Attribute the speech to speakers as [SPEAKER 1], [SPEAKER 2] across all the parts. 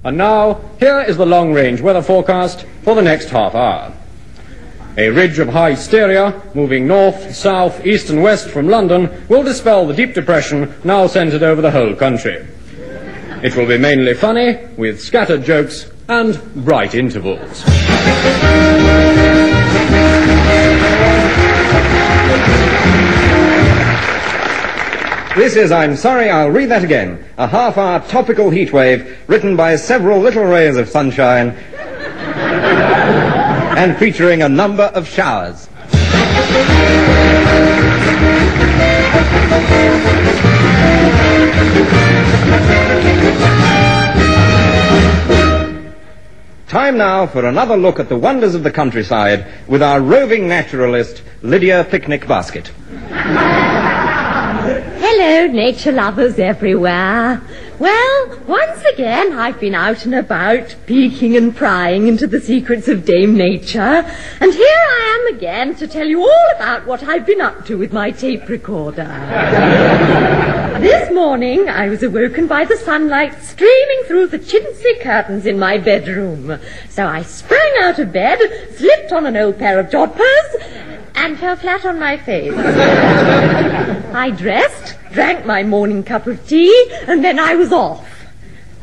[SPEAKER 1] And now, here is the long-range weather forecast for the next half hour. A ridge of high hysteria, moving north, south, east and west from London, will dispel the deep depression now centred over the whole country. It will be mainly funny, with scattered jokes and bright intervals.
[SPEAKER 2] This is, I'm sorry, I'll read that again, a half-hour topical heatwave written by several little rays of sunshine and featuring a number of showers. Time now for another look at the wonders of the countryside with our roving naturalist, Lydia Picnic Basket.
[SPEAKER 3] Hello, nature lovers everywhere. Well, once again I've been out and about, peeking and prying into the secrets of Dame Nature, and here I am again to tell you all about what I've been up to with my tape recorder. This morning I was awoken by the sunlight streaming through the chintzy curtains in my bedroom. So I sprang out of bed, slipped on an old pair of jodhpurs, and fell flat on my face. I dressed, drank my morning cup of tea, and then I was off.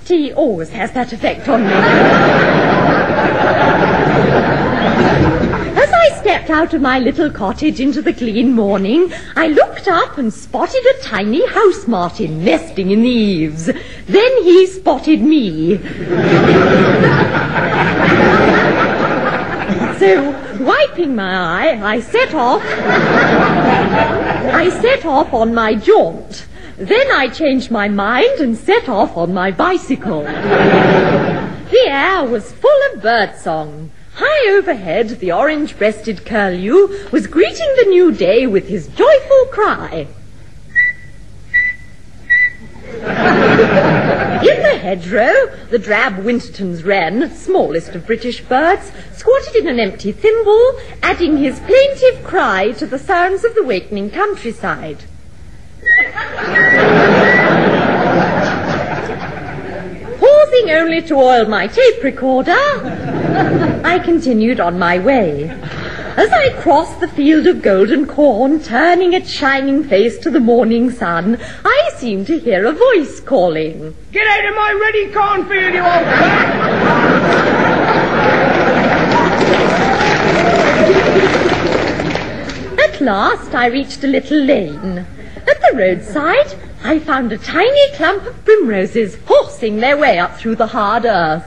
[SPEAKER 3] Tea always has that effect on me. As I stepped out of my little cottage into the clean morning, I looked up and spotted a tiny house martin nesting in the eaves. Then he spotted me. So, wiping my eye, I set off on my jaunt. Then I changed my mind and set off on my bicycle. The air was full of birdsong. High overhead, the orange-breasted curlew was greeting the new day with his joyful cry. In the hedgerow, the drab Winterton's wren, smallest of British birds, squatted in an empty thimble, adding his plaintive cry to the sounds of the wakening countryside. Pausing only to oil my tape recorder, I continued on my way. As I crossed the field of golden corn, turning its shining face to the morning sun, I seemed to hear a voice calling,
[SPEAKER 4] "Get out of my ready cornfield, you old cat!"
[SPEAKER 3] At last I reached a little lane. At the roadside, I found a tiny clump of primroses forcing their way up through the hard earth.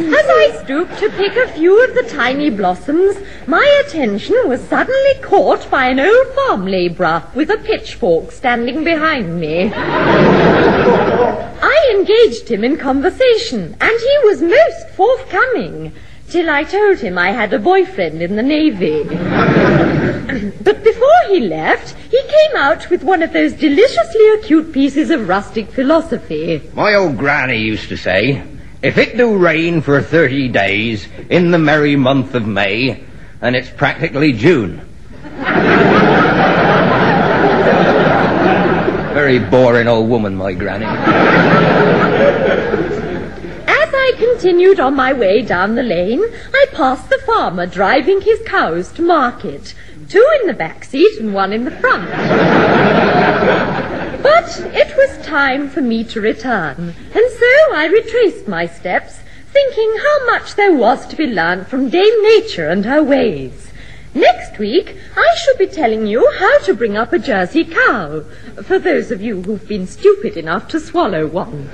[SPEAKER 3] As I stooped to pick a few of the tiny blossoms, my attention was suddenly caught by an old farm labourer with a pitchfork standing behind me. I engaged him in conversation, and he was most forthcoming, till I told him I had a boyfriend in the Navy. But before he left, he came out with one of those deliciously acute pieces of rustic philosophy.
[SPEAKER 5] My old granny used to say, if it do rain for 30 days in the merry month of May, and it's practically June. Very boring old woman, my granny.
[SPEAKER 3] As I continued on my way down the lane, I passed the farmer driving his cows to market, 2 in the back seat and 1 in the front. But it was time for me to return, and so I retraced my steps, thinking how much there was to be learnt from Dame Nature and her ways. Next week, I shall be telling you how to bring up a Jersey cow, for those of you who've been stupid enough to swallow one.